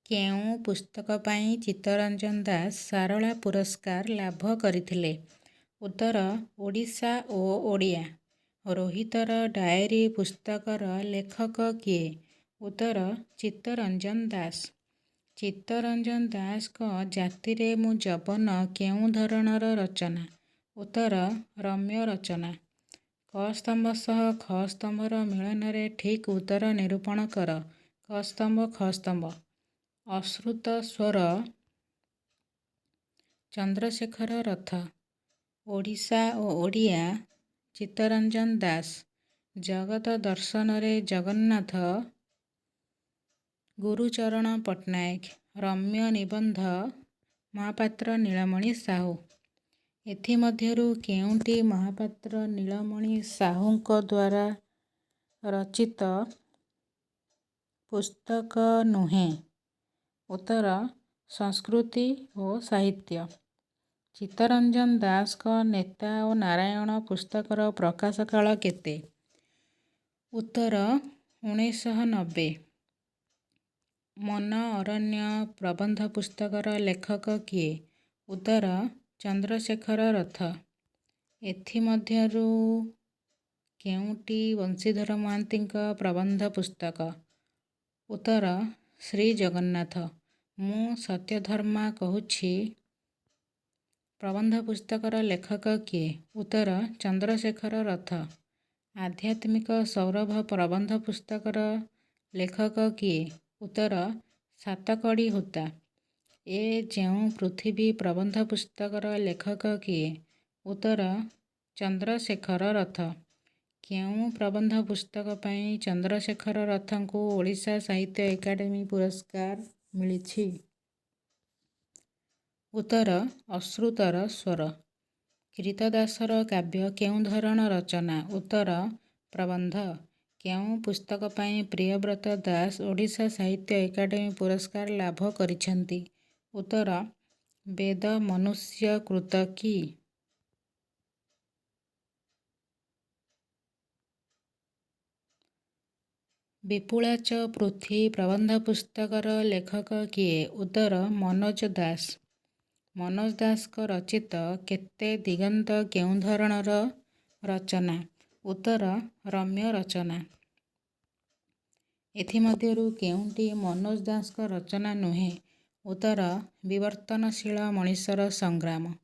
କେଉଁ ପୁସ୍ତକ ପାଇଁ ଚିତ୍ତରଞ୍ଜନ ଦାସ ସାରଳା ପୁରସ୍କାର ଲାଭ କରିଥିଲେ? ଉତ୍ତର ଓଡ଼ିଶା ଓ ଓଡ଼ିଆ। ରୋହିତର ଡାଏରୀ ପୁସ୍ତକର ଲେଖକ କିଏ? ଉତ୍ତର ଚିତ୍ତରଞ୍ଜନ ଦାସ। ଚିତ୍ତରଞ୍ଜନ ଦାସଙ୍କ ଜାତିରେ ମୁଁ ଯବନ କେଉଁ ଧରଣର ରଚନା? ଉତ୍ତର ରମ୍ୟ ରଚନା। କ ସ୍ତମ୍ଭ ସହ ଖ ସ୍ତମ୍ଭର ମିଳନରେ ଠିକ୍ ଉତ୍ତର ନିରୂପଣ କର। କ ସ୍ତମ୍ଭ ଖ ସ୍ତମ୍ଭ। ଅଶ୍ରୁତ ସ୍ୱର ଚନ୍ଦ୍ରଶେଖର ରଥ। ଓଡ଼ିଶା ଓ ଓଡ଼ିଆ ଚିତ୍ତରଞ୍ଜନ ଦାସ। ଜଗତ ଦର୍ଶନରେ ଜଗନ୍ନାଥ ଗୁରୁଚରଣ ପଟ୍ଟନାୟକ। ରମ୍ୟ ନିବନ୍ଧ ମହାପାତ୍ର ନୀଳମଣି ସାହୁ। ଏଥିମଧ୍ୟରୁ କେଉଁଟି ମହାପାତ୍ର ନୀଳମଣି ସାହୁଙ୍କ ଦ୍ୱାରା ରଚିତ ପୁସ୍ତକ ନୁହେଁ? ଉତ୍ତର ସଂସ୍କୃତି ଓ ସାହିତ୍ୟ। ଚିତ୍ତରଞ୍ଜନ ଦାସଙ୍କ ନେତା ଓ ନାରାୟଣ ପୁସ୍ତକର ପ୍ରକାଶ କାଳ କେତେ? ଉତ୍ତର 1990। ମନ ଅରଣ୍ୟ ପ୍ରବନ୍ଧ ପୁସ୍ତକର ଲେଖକ କିଏ? ଉତ୍ତର ଚନ୍ଦ୍ରଶେଖର ରଥ। ଏଥିମଧ୍ୟରୁ କେଉଁଟି ବଂଶୀଧର ମହାନ୍ତିଙ୍କ ପ୍ରବନ୍ଧ ପୁସ୍ତକ? ଉତ୍ତର ଶ୍ରୀ ଜଗନ୍ନାଥ। ମୁଁ ସତ୍ୟଧର୍ମା କହୁଛି ପ୍ରବନ୍ଧ ପୁସ୍ତକର ଲେଖକ କିଏ? ଉତ୍ତର ଚନ୍ଦ୍ରଶେଖର ରଥ। ଆଧ୍ୟାତ୍ମିକ ସୌରଭ ପ୍ରବନ୍ଧ ପୁସ୍ତକର ଲେଖକ କିଏ? ଉତ୍ତର ସାତକଡ଼ି ହୋତା। ଏ ଯେଉଁ ପୃଥିବୀ ପ୍ରବନ୍ଧ ପୁସ୍ତକର ଲେଖକ କିଏ? ଉତ୍ତର ଚନ୍ଦ୍ରଶେଖର ରଥ। କେଉଁ ପ୍ରବନ୍ଧ ପୁସ୍ତକ ପାଇଁ ଚନ୍ଦ୍ରଶେଖର ରଥଙ୍କୁ ଓଡ଼ିଶା ସାହିତ୍ୟ ଏକାଡେମୀ ପୁରସ୍କାର ମିଳିଛି? ଉତ୍ତର ଅଶ୍ରୁତର ସ୍ୱର। କ୍ରୀତଦାସର କାବ୍ୟ କେଉଁ ଧରଣ ରଚନା? ଉତ୍ତର ପ୍ରବନ୍ଧ। କେଉଁ ପୁସ୍ତକ ପାଇଁ ପ୍ରିୟବ୍ରତ ଦାସ ଓଡ଼ିଶା ସାହିତ୍ୟ ଏକାଡେମୀ ପୁରସ୍କାର ଲାଭ କରିଛନ୍ତି? ଉତ୍ତର ବେଦ ମନୁଷ୍ୟ କୃତ କି? ବିପୁଳାଚ ପୃଥ୍ୱୀ ପ୍ରବନ୍ଧ ପୁସ୍ତକର ଲେଖକ କିଏ? ଉତ୍ତର ମନୋଜ ଦାସ। ମନୋଜ ଦାସଙ୍କ ରଚିତ କେତେ ଦିଗନ୍ତ କେଉଁ ଧରଣର ରଚନା? ଉତ୍ତର ରମ୍ୟ ରଚନା। ଏଥିମଧ୍ୟରୁ କେଉଁଟି ମନୋଜ ଦାସଙ୍କ ରଚନା ନୁହେଁ? ଉତ୍ତର ବିବର୍ତ୍ତନଶୀଳ ମଣିଷର ସଂଗ୍ରାମ।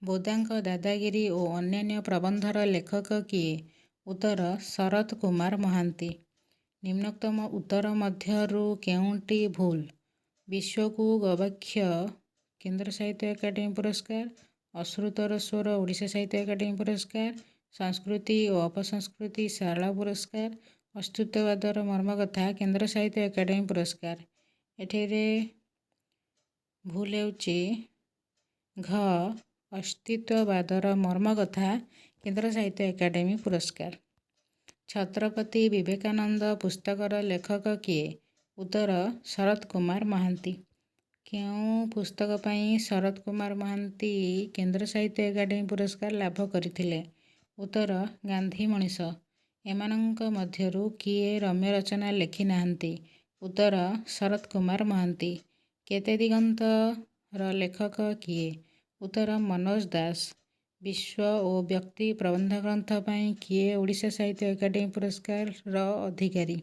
ବୋଦାଙ୍କ ଦାଦାଗିରି ଓ ଅନ୍ୟାନ୍ୟ ପ୍ରବନ୍ଧର ଲେଖକ କିଏ? ଉତ୍ତର ଶରତ କୁମାର ମହାନ୍ତି। ନିମ୍ନୋକ୍ତ ଉତ୍ତର ମଧ୍ୟରୁ କେଉଁଟି ଭୁଲ? ବିଶ୍ୱକୁ ଗବାକ୍ଷ କେନ୍ଦ୍ର ସାହିତ୍ୟ ଏକାଡେମୀ ପୁରସ୍କାର। ଅଶ୍ରୁତର ସ୍ୱର ଓଡ଼ିଶା ସାହିତ୍ୟ ଏକାଡେମୀ ପୁରସ୍କାର। ସଂସ୍କୃତି ଓ ଅପସଂସ୍କୃତି ସାରଳା ପୁରସ୍କାର। ଅସ୍ତିତ୍ୱବାଦର ମର୍ମକଥା କେନ୍ଦ୍ର ସାହିତ୍ୟ ଏକାଡେମୀ ପୁରସ୍କାର। ଏଥିରେ ଭୁଲ ହେଉଛି ଘ ଅସ୍ତିତ୍ୱବାଦର ମର୍ମକଥା କେନ୍ଦ୍ର ସାହିତ୍ୟ ଏକାଡେମୀ ପୁରସ୍କାର। ଛତ୍ରପତି ବିବେକାନନ୍ଦ ପୁସ୍ତକର ଲେଖକ କିଏ? ଉତ୍ତର ଶରତ କୁମାର ମହାନ୍ତି। କେଉଁ ପୁସ୍ତକ ପାଇଁ ଶରତ କୁମାର ମହାନ୍ତି କେନ୍ଦ୍ର ସାହିତ୍ୟ ଏକାଡେମୀ ପୁରସ୍କାର ଲାଭ କରିଥିଲେ? ଉତ୍ତର ଗାନ୍ଧୀ ମଣିଷ। ଏମାନଙ୍କ ମଧ୍ୟରୁ କିଏ ରମ୍ୟ ରଚନା ଲେଖି ନାହାନ୍ତି? ଉତ୍ତର ଶରତ କୁମାର ମହାନ୍ତି। କେତେ ଦିଗନ୍ତର ଲେଖକ କିଏ? ଉତ୍ତର ମନୋଜ ଦାସ। ବିଶ୍ୱ ଓ ବ୍ୟକ୍ତି ପ୍ରବନ୍ଧ ଗ୍ରନ୍ଥ ପାଇଁ କିଏ ଓଡ଼ିଶା ସାହିତ୍ୟ ଏକାଡେମୀ ପୁରସ୍କାରର ଅଧିକାରୀ?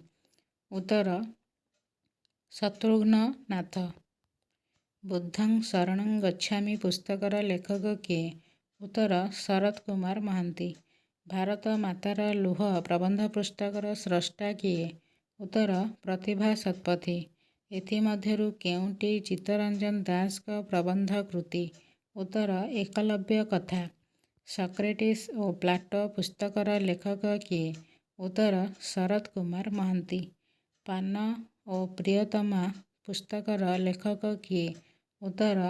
ଉତ୍ତର ଶତ୍ରୁଘ୍ନ ନାଥ। ବୁଦ୍ଧଂ ଶରଣଂ ଗଚ୍ଛାମି ପୁସ୍ତକର ଲେଖକ କିଏ? ଉତ୍ତର ଶରତ କୁମାର ମହାନ୍ତି। ଭାରତ ମାତାର ଲୁହ ପ୍ରବନ୍ଧ ପୁସ୍ତକର ସ୍ରଷ୍ଟା କିଏ? ଉତ୍ତର ପ୍ରତିଭା ଶତପଥୀ। ଏଥିମଧ୍ୟରୁ କେଉଁଟି ଚିତ୍ତରଞ୍ଜନ ଦାସଙ୍କ ପ୍ରବନ୍ଧ କୃତି? ଉତ୍ତର ଏକଲବ୍ୟ କଥା। ସକ୍ରେଟିସ୍ ଓ ପ୍ଲାଟୋ ପୁସ୍ତକର ଲେଖକ କିଏ? ଉତ୍ତର ଶରତ କୁମାର ମହାନ୍ତି। ପାନ ଓ ପ୍ରିୟତମା ପୁସ୍ତକର ଲେଖକ କିଏ? ଉତ୍ତର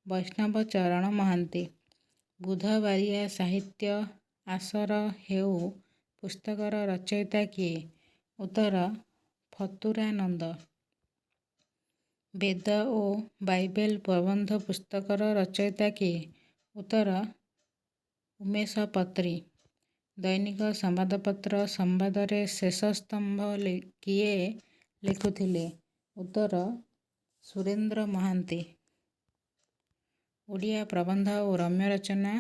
ବୈଷ୍ଣବ ଚରଣ ମହାନ୍ତି। ବୁଧବାରିଆ ସାହିତ୍ୟ ଆସର ହେଉ ପୁସ୍ତକର ରଚୟିତା କିଏ? ଉତ୍ତର ଫତୁରାନନ୍ଦ। ବେଦ ଓ ବାଇବେଲ ପ୍ରବନ୍ଧ ପୁସ୍ତକର ରଚୟିତା କିଏ? ଉତ୍ତର ଉମେଶ ପତ୍ରୀ। ଦୈନିକ ସମ୍ବାଦପତ୍ର ସମ୍ବାଦରେ ଶେଷ ସ୍ତମ୍ଭ କିଏ ଲେଖୁଥିଲେ? ଉତ୍ତର ସୁରେନ୍ଦ୍ର ମହାନ୍ତି। ଓଡ଼ିଆ ପ୍ରବନ୍ଧ ଓ ରମ୍ୟ ରଚନା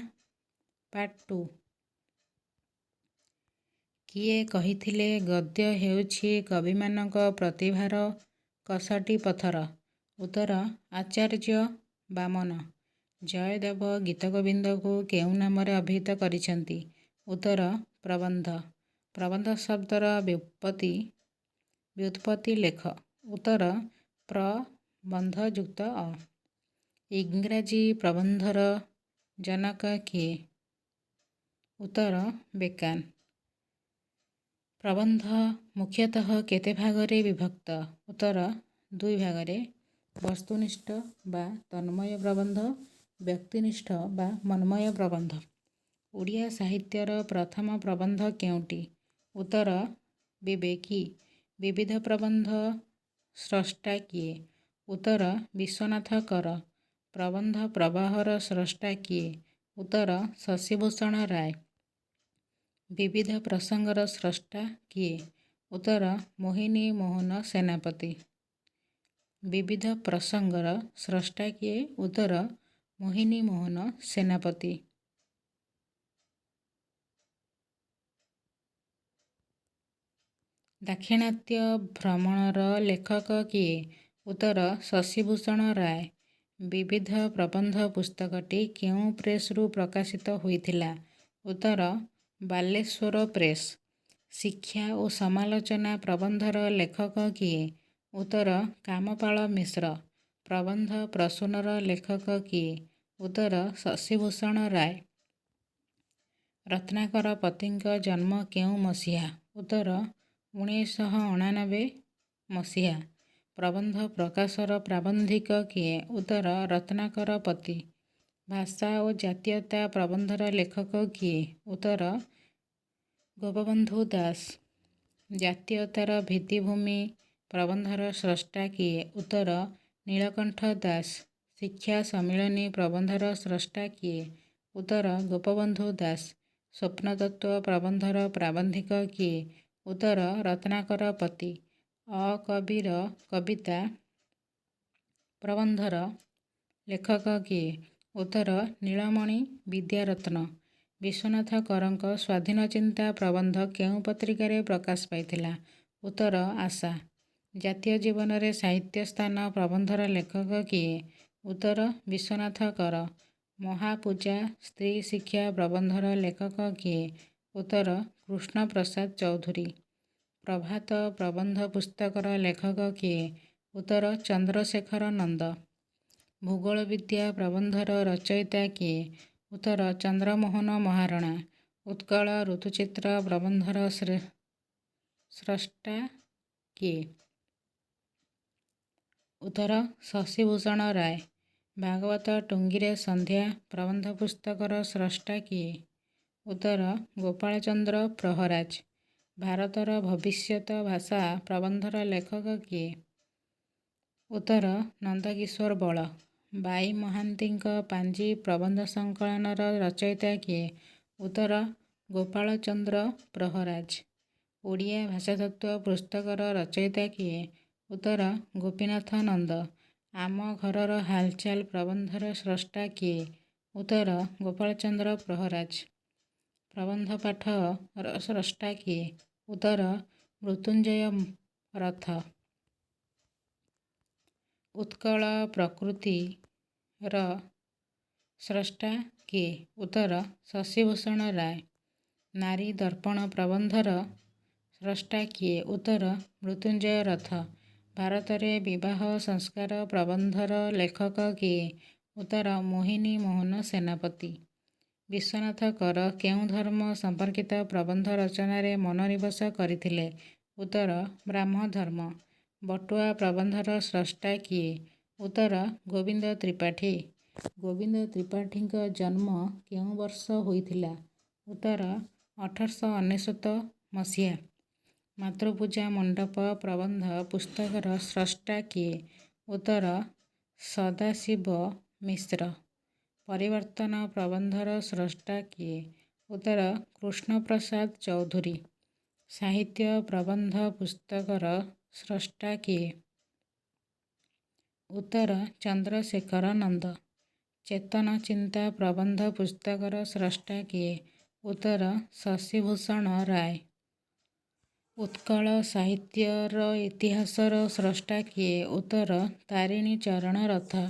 ପାର୍ଟ 2। କିଏ କହିଥିଲେ ଗଦ୍ୟ ହେଉଛି କବିମାନଙ୍କ ପ୍ରତିଭାର କଷଟି ପଥର? ଉତ୍ତର ଆଚାର୍ଯ୍ୟ ବାମନ। ଜୟଦେବ ଗୀତଗୋବିନ୍ଦକୁ କେଉଁ ନାମରେ ଅଭିହିତ କରିଛନ୍ତି? ଉତ୍ତର ପ୍ରବନ୍ଧ। ପ୍ରବନ୍ଧ ଶବ୍ଦର ବ୍ୟୁତ୍ପତ୍ତି ଲେଖ। ଉତ୍ତର ପ୍ରବନ୍ଧ ଯୁକ୍ତ ଅ। ଇଂରାଜୀ ପ୍ରବନ୍ଧର ଜନକ କିଏ? ଉତ୍ତର ବେକାନ୍। ପ୍ରବନ୍ଧ ମୁଖ୍ୟତଃ କେତେ ଭାଗରେ ବିଭକ୍ତ? ଉତ୍ତର 2 ଭାଗରେ। ବସ୍ତୁନିଷ୍ଠ ବା ତନ୍ମୟ ପ୍ରବନ୍ଧ, ବ୍ୟକ୍ତିନିଷ୍ଠ ବା ମନ୍ମୟ ପ୍ରବନ୍ଧ। ଓଡ଼ିଆ ସାହିତ୍ୟର ପ୍ରଥମ ପ୍ରବନ୍ଧ କେଉଁଟି? ଉତ୍ତର ବିବେକୀ। ବିବିଧ ପ୍ରବନ୍ଧ ସ୍ରଷ୍ଟା କିଏ? ଉତ୍ତର ବିଶ୍ୱନାଥ କର। ପ୍ରବନ୍ଧ ପ୍ରବାହର ସ୍ରଷ୍ଟା କିଏ? ଉତ୍ତର ଶଶିଭୂଷଣ ରାୟ। ବିବିଧ ପ୍ରସଙ୍ଗର ସ୍ରଷ୍ଟା କିଏ? ଉତ୍ତର ମୋହିନୀ ମୋହନ ସେନାପତି। ବିବିଧ ପ୍ରସଙ୍ଗର ସ୍ରଷ୍ଟା କିଏ? ଉତ୍ତର ମୋହିନୀ ମୋହନ ସେନାପତି। ଦାକ୍ଷିଣାତ୍ୟ ଭ୍ରମଣର ଲେଖକ କିଏ? ଉତ୍ତର ଶଶିଭୂଷଣ ରାୟ। ବିବିଧ ପ୍ରବନ୍ଧ ପୁସ୍ତକଟି କେଉଁ ପ୍ରେସରୁ ପ୍ରକାଶିତ ହୋଇଥିଲା? ଉତ୍ତର ବାଲେଶ୍ୱର ପ୍ରେସ। ଶିକ୍ଷା ଓ ସମାଲୋଚନା ପ୍ରବନ୍ଧର ଲେଖକ କିଏ? ଉତ୍ତର କାମପାଳ ମିଶ୍ର। ପ୍ରବନ୍ଧ ପ୍ରସୂନର ଲେଖକ କିଏ? ଉତ୍ତର ଶଶିଭୂଷଣ ରାୟ। ରତ୍ନାକର ପତିଙ୍କ ଜନ୍ମ କେଉଁ ମସିହା? ଉତ୍ତର 1999 ମସିହା। ପ୍ରବନ୍ଧ ପ୍ରକାଶର ପ୍ରାବନ୍ଧିକ କିଏ? ଉତ୍ତର ରତ୍ନାକର ପତି। ଭାଷା ଓ ଜାତୀୟତା ପ୍ରବନ୍ଧର ଲେଖକ କିଏ? ଉତ୍ତର ଗୋପବନ୍ଧୁ ଦାସ। ଜାତୀୟତାର ଭିତ୍ତିଭୂମି ପ୍ରବନ୍ଧର ସ୍ରଷ୍ଟା କିଏ? ଉତ୍ତର ନୀଳକଣ୍ଠ ଦାସ। ଶିକ୍ଷା ସମ୍ମିଳନୀ ପ୍ରବନ୍ଧର ସ୍ରଷ୍ଟା କିଏ? ଉତ୍ତର ଗୋପବନ୍ଧୁ ଦାସ। ସ୍ୱପ୍ନତତ୍ତ୍ୱ ପ୍ରବନ୍ଧର ପ୍ରାବନ୍ଧିକ କିଏ? ଉତ୍ତର ରତ୍ନାକର ପତି। ଅକବିର କବିତା ପ୍ରବନ୍ଧର ଲେଖକ କିଏ? ଉତ୍ତର ନୀଳମଣି ବିଦ୍ୟାରତ୍ନ। ବିଶ୍ୱନାଥ କରଙ୍କ ସ୍ୱାଧୀନଚିନ୍ତା ପ୍ରବନ୍ଧ କେଉଁ ପତ୍ରିକାରେ ପ୍ରକାଶ ପାଇଥିଲା? ଉତ୍ତର ଆଶା। ଜାତୀୟ ଜୀବନରେ ସାହିତ୍ୟ ସ୍ଥାନ ପ୍ରବନ୍ଧର ଲେଖକ କିଏ? ଉତ୍ତର ବିଶ୍ୱନାଥ କର। ମହାପୂଜା ସ୍ତ୍ରୀ ଶିକ୍ଷା ପ୍ରବନ୍ଧର ଲେଖକ କିଏ? ଉତ୍ତର କୃଷ୍ଣପ୍ରସାଦ ଚୌଧୁରୀ। ପ୍ରଭାତ ପ୍ରବନ୍ଧ ପୁସ୍ତକର ଲେଖକ କିଏ? ଉତ୍ତର ଚନ୍ଦ୍ରଶେଖର ନନ୍ଦ। ଭୂଗୋଳ ବିଦ୍ୟା ପ୍ରବନ୍ଧର ରଚୟିତା କିଏ? ଉତ୍ତର ଚନ୍ଦ୍ରମୋହନ ମହାରଣା। ଉତ୍କଳ ଋତୁଚିତ୍ର ପ୍ରବନ୍ଧର ସ୍ରଷ୍ଟା କିଏ? ଉତ୍ତର ଶଶିଭୂଷଣ ରାୟ। ଭାଗବତ ଟୁଙ୍ଗୀରେ ସନ୍ଧ୍ୟା ପ୍ରବନ୍ଧ ପୁସ୍ତକର ସ୍ରଷ୍ଟା କିଏ? ଉତ୍ତର ଗୋପାଳଚନ୍ଦ୍ର ପ୍ରହରାଜ। ଭାରତର ଭବିଷ୍ୟତ ଭାଷା ପ୍ରବନ୍ଧର ଲେଖକ କିଏ? ଉତ୍ତର ନନ୍ଦକିଶୋର ବଳ। ବାଈ ମହାନ୍ତିଙ୍କ ପାଞ୍ଜି ପ୍ରବନ୍ଧ ସଂକଳନର ରଚୟିତା କିଏ? ଉତ୍ତର ଗୋପାଳଚନ୍ଦ୍ର ପ୍ରହରାଜ। ଓଡ଼ିଆ ଭାଷାତତ୍ତ୍ୱ ପୁସ୍ତକର ରଚୟିତା କିଏ? ଉତ୍ତର ଗୋପୀନାଥ ନନ୍ଦ। ଆମ ଘରର ହାଲଚାଲ ପ୍ରବନ୍ଧର ସ୍ରଷ୍ଟା କିଏ? ଉତ୍ତର ଗୋପାଳଚନ୍ଦ୍ର ପ୍ରହରାଜ। ପ୍ରବନ୍ଧ ପାଠର ସ୍ରଷ୍ଟା କିଏ? ଉତ୍ତର ମୃତ୍ୟୁଞ୍ଜୟ ରଥ। ଉତ୍କଳ ପ୍ରକୃତିର ସ୍ରଷ୍ଟା କିଏ? ଉତ୍ତର ଶଶିଭୂଷଣ ରାୟ। ନାରୀ ଦର୍ପଣ ପ୍ରବନ୍ଧର ସ୍ରଷ୍ଟା କିଏ? ଉତ୍ତର ମୃତ୍ୟୁଞ୍ଜୟ ରଥ। ଭାରତରେ ବିବାହ ସଂସ୍କାର ପ୍ରବନ୍ଧର ଲେଖକ କିଏ? ଉତ୍ତର ମୋହିନୀ ମୋହନ ସେନାପତି। ବିଶ୍ୱନାଥ କର କେଉଁ ଧର୍ମ ସମ୍ପର୍କିତ ପ୍ରବନ୍ଧ ରଚନାରେ ମନୋନିବେଶ କରିଥିଲେ? ଉତ୍ତର ବ୍ରାହ୍ମ ଧର୍ମ। ବଟୁଆ ପ୍ରବନ୍ଧର ସ୍ରଷ୍ଟା କିଏ? ଉତ୍ତର ଗୋବିନ୍ଦ ତ୍ରିପାଠୀ। ଗୋବିନ୍ଦ ତ୍ରିପାଠୀଙ୍କ ଜନ୍ମ କେଉଁ ବର୍ଷ ହୋଇଥିଲା? ଉତ୍ତର 1899 ମସିହା। ମାତୃପୂଜା ମଣ୍ଡପ ପ୍ରବନ୍ଧ ପୁସ୍ତକର ସ୍ରଷ୍ଟା କିଏ? ଉତ୍ତର ସଦାଶିବ ମିଶ୍ର। ପରିବର୍ତ୍ତନ ପ୍ରବନ୍ଧର ସ୍ରଷ୍ଟା କିଏ? ଉତ୍ତର କୃଷ୍ଣପ୍ରସାଦ ଚୌଧୁରୀ। ସାହିତ୍ୟ ପ୍ରବନ୍ଧ ପୁସ୍ତକର ସ୍ରଷ୍ଟା କିଏ? ଉତ୍ତର ଚନ୍ଦ୍ରଶେଖର ନନ୍ଦ। ଚେତନ ଚିନ୍ତା ପ୍ରବନ୍ଧ ପୁସ୍ତକର ସ୍ରଷ୍ଟା କିଏ? ଉତ୍ତର ଶଶିଭୂଷଣ ରାୟ। ଉତ୍କଳ ସାହିତ୍ୟର ଇତିହାସର ସ୍ରଷ୍ଟା କିଏ? ଉତ୍ତର ତାରିଣୀ ଚରଣ ରଥ।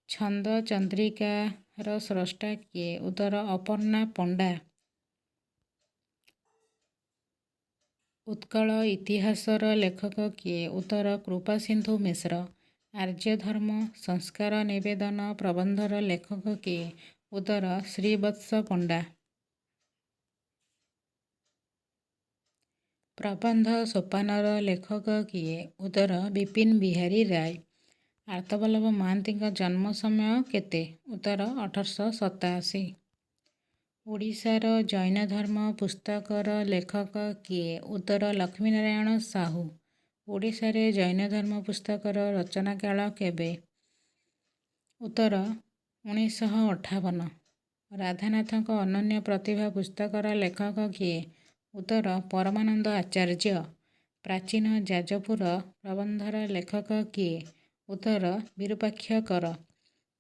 ଛନ୍ଦ ଚନ୍ଦ୍ରିକାର ସ୍ରଷ୍ଟା କିଏ? ଉତ୍ତର ଅପର୍ଣ୍ଣା ପଣ୍ଡା। ଉତ୍କଳ ଇତିହାସର ଲେଖକ କିଏ? ଉତ୍ତର କୃପାସିନ୍ଧୁ ମିଶ୍ର। ଆର୍ଯ୍ୟଧର୍ମ ସଂସ୍କାର ନିବେଦନ ପ୍ରବନ୍ଧର ଲେଖକ କିଏ? ଉତ୍ତର ଶ୍ରୀବତ୍ସ ପଣ୍ଡା। ପ୍ରବନ୍ଧ ସୋପାନର ଲେଖକ କିଏ? ଉତ୍ତର ବିପିନ ବିହାରୀ ରାୟ। ଆର୍ତ୍ତବଲ୍ଲଭ ମହାନ୍ତିଙ୍କ ଜନ୍ମ ସମୟ କେତେ? ଉତ୍ତର 1887। ଓଡ଼ିଶାର ଜୈନଧର୍ମ ପୁସ୍ତକର ଲେଖକ କିଏ? ଉତ୍ତର ଲକ୍ଷ୍ମୀନାରାୟଣ ସାହୁ। ଓଡ଼ିଶାରେ ଜୈନଧର୍ମ ପୁସ୍ତକର ରଚନାକାଳ କେବେ? ଉତ୍ତର 1958। ରାଧାନାଥଙ୍କ ଅନନ୍ୟ ପ୍ରତିଭା ପୁସ୍ତକର ଲେଖକ କିଏ? ଉତ୍ତର ପରମାନନ୍ଦ ଆଚାର୍ଯ୍ୟ। ପ୍ରାଚୀନ ଯାଜପୁର ପ୍ରବନ୍ଧର ଲେଖକ କିଏ? ଉତ୍ତର ବିରୁପାକ୍ଷ କର।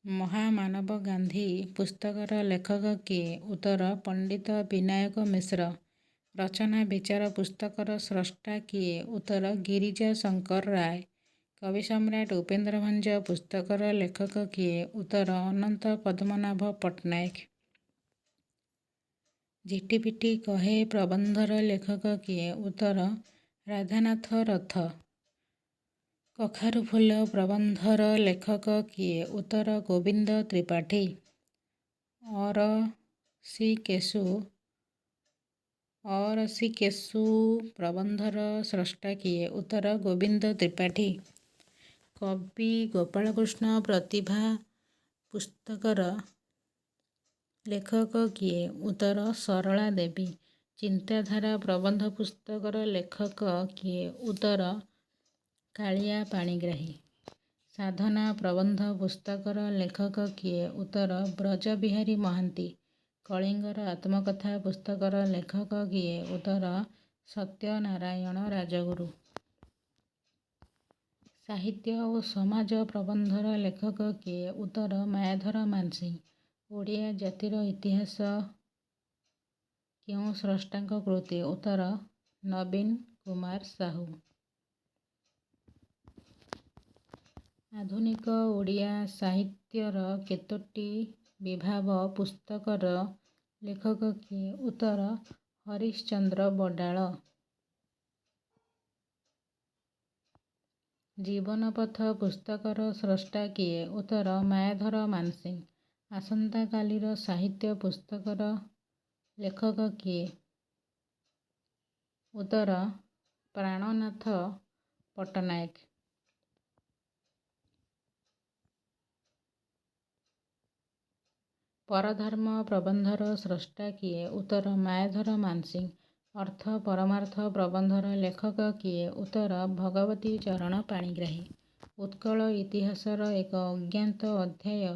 ମହାମାନବ ଗାନ୍ଧୀ ପୁସ୍ତକର ଲେଖକ କିଏ? ଉତ୍ତର ପଣ୍ଡିତ ବିନାୟକ ମିଶ୍ର। ରଚନା ବିଚାର ପୁସ୍ତକର ସ୍ରଷ୍ଟା କିଏ? ଉତ୍ତର ଗିରିଜା ଶଙ୍କର ରାୟ। କବି ସମ୍ରାଟ ଉପେନ୍ଦ୍ର ଭଞ୍ଜ ପୁସ୍ତକର ଲେଖକ କିଏ? ଉତ୍ତର ଅନନ୍ତ ପଦ୍ମନାଭ ପଟ୍ଟନାୟକ। ଝିଟିପିଟି କହେ ପ୍ରବନ୍ଧର ଲେଖକ କିଏ? ଉତ୍ତର ରାଧାନାଥ ରଥ। କଖାରୁଫୁଲ ପ୍ରବନ୍ଧର ଲେଖକ କିଏ? ଉତ୍ତର ଗୋବିନ୍ଦ ତ୍ରିପାଠୀ। ଅରସିକେଶୁ ପ୍ରବନ୍ଧର ସ୍ରଷ୍ଟା କିଏ? ଉତ୍ତର ଗୋବିନ୍ଦ ତ୍ରିପାଠୀ। କବି ଗୋପାଳକୃଷ୍ଣ ପ୍ରତିଭା ପୁସ୍ତକର ଲେଖକ କିଏ? ଉତ୍ତର ସରଳା ଦେବୀ। ଚିନ୍ତାଧାରା ପ୍ରବନ୍ଧ ପୁସ୍ତକର ଲେଖକ କିଏ? ଉତ୍ତର କାଳିଆ ପାଣିଗ୍ରାହୀ। ସାଧନା ପ୍ରବନ୍ଧ ପୁସ୍ତକର ଲେଖକ କିଏ? ଉତ୍ତର ବ୍ରଜବିହାରୀ ମହାନ୍ତି। କଳିଙ୍ଗର ଆତ୍ମକଥା ପୁସ୍ତକର ଲେଖକ କିଏ? ଉତ୍ତର ସତ୍ୟନାରାୟଣ ରାଜଗୁରୁ। ସାହିତ୍ୟ ଓ ସମାଜ ପ୍ରବନ୍ଧର ଲେଖକ କିଏ? ଉତ୍ତର ମାୟାଧର ମାନସିଂହ। ଓଡ଼ିଆ ଜାତିର ଇତିହାସ କେଉଁ ସ୍ରଷ୍ଟାଙ୍କ କୃତି? ଉତ୍ତର ନବୀନ କୁମାର ସାହୁ। ଆଧୁନିକ ଓଡ଼ିଆ ସାହିତ୍ୟର କେତୋଟି ବିଭାବ ପୁସ୍ତକର ଲେଖକ କିଏ? ଉତ୍ତର ହରିଶ୍ଚନ୍ଦ୍ର ବଡାଳ। ଜୀବନପଥ ପୁସ୍ତକର ସ୍ରଷ୍ଟା କିଏ? ଉତ୍ତର ମାୟାଧର ମାନସିଂହ। ଆସନ୍ତାକାଲିର ସାହିତ୍ୟ ପୁସ୍ତକର ଲେଖକ କିଏ? ଉତ୍ତର ପ୍ରାଣନାଥ ପଟ୍ଟନାୟକ। ପରଧର୍ମ ପ୍ରବନ୍ଧର ସ୍ରଷ୍ଟା କିଏ? ଉତ୍ତର ମାୟାଧର ମାନସିଂହ। ଅର୍ଥ ପରମାର୍ଥ ପ୍ରବନ୍ଧର ଲେଖକ କିଏ? ଉତ୍ତର ଭଗବତୀ ଚରଣ ପାଣିଗ୍ରାହୀ। ଉତ୍କଳ ଇତିହାସର ଏକ ଅଜ୍ଞାତ ଅଧ୍ୟାୟ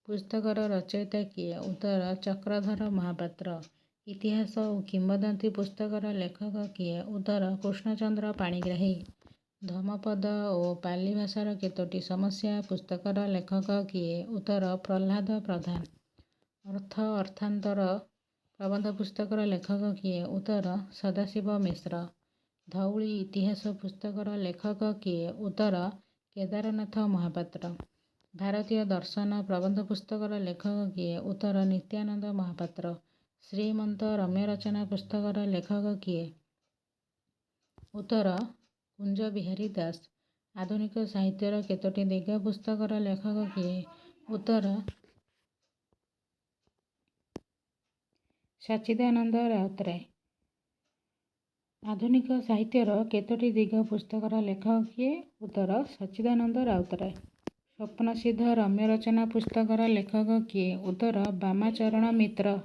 ପୁସ୍ତକର ରଚୟିତା କିଏ? ଉତ୍ତର ଚକ୍ରଧର ମହାପାତ୍ର। ଇତିହାସ ଓ କିମ୍ବଦନ୍ତୀ ପୁସ୍ତକର ଲେଖକ କିଏ? ଉତ୍ତର କୃଷ୍ଣଚନ୍ଦ୍ର ପାଣିଗ୍ରାହୀ। ଧମପଦ ଓ ପାଲି ଭାଷାର କେତୋଟି ସମସ୍ୟା ପୁସ୍ତକର ଲେଖକ କିଏ? ଉତ୍ତର ପ୍ରହ୍ଲାଦ ପ୍ରଧାନ। ଅର୍ଥ ଅର୍ଥାନ୍ତର ପ୍ରବନ୍ଧ ପୁସ୍ତକର ଲେଖକ କିଏ? ଉତ୍ତର ସଦାଶିବ ମିଶ୍ର। ଧଉଳି ଇତିହାସ ପୁସ୍ତକର ଲେଖକ କିଏ? ଉତ୍ତର କେଦାରନାଥ ମହାପାତ୍ର। ଭାରତୀୟ ଦର୍ଶନ ପ୍ରବନ୍ଧ ପୁସ୍ତକର ଲେଖକ କିଏ? ଉତ୍ତର ନିତ୍ୟାନନ୍ଦ ମହାପାତ୍ର। ଶ୍ରୀମନ୍ତ ରମ୍ୟ ରଚନା ପୁସ୍ତକର ଲେଖକ କିଏ? ଉତ୍ତର କୁଞ୍ଜବିହାରୀ ଦାସ। ଆଧୁନିକ ସାହିତ୍ୟର କେତୋଟି ଦିଗ ପୁସ୍ତକର ଲେଖକ କିଏ? ଉତ୍ତର ସଚ୍ଚିଦାନନ୍ଦ ରାଉତରାୟ। ଆଧୁନିକ ସାହିତ୍ୟର କେତୋଟି ଦିଗ ପୁସ୍ତକର ଲେଖକ କିଏ? ଉତ୍ତର ସଚ୍ଚିଦାନନ୍ଦ ରାଉତରାୟ। ସ୍ୱପ୍ନସିଦ୍ଧ ରମ୍ୟ ରଚନା ପୁସ୍ତକର ଲେଖକ କିଏ? ଉତ୍ତର ବାମାଚରଣ ମିତ୍ର।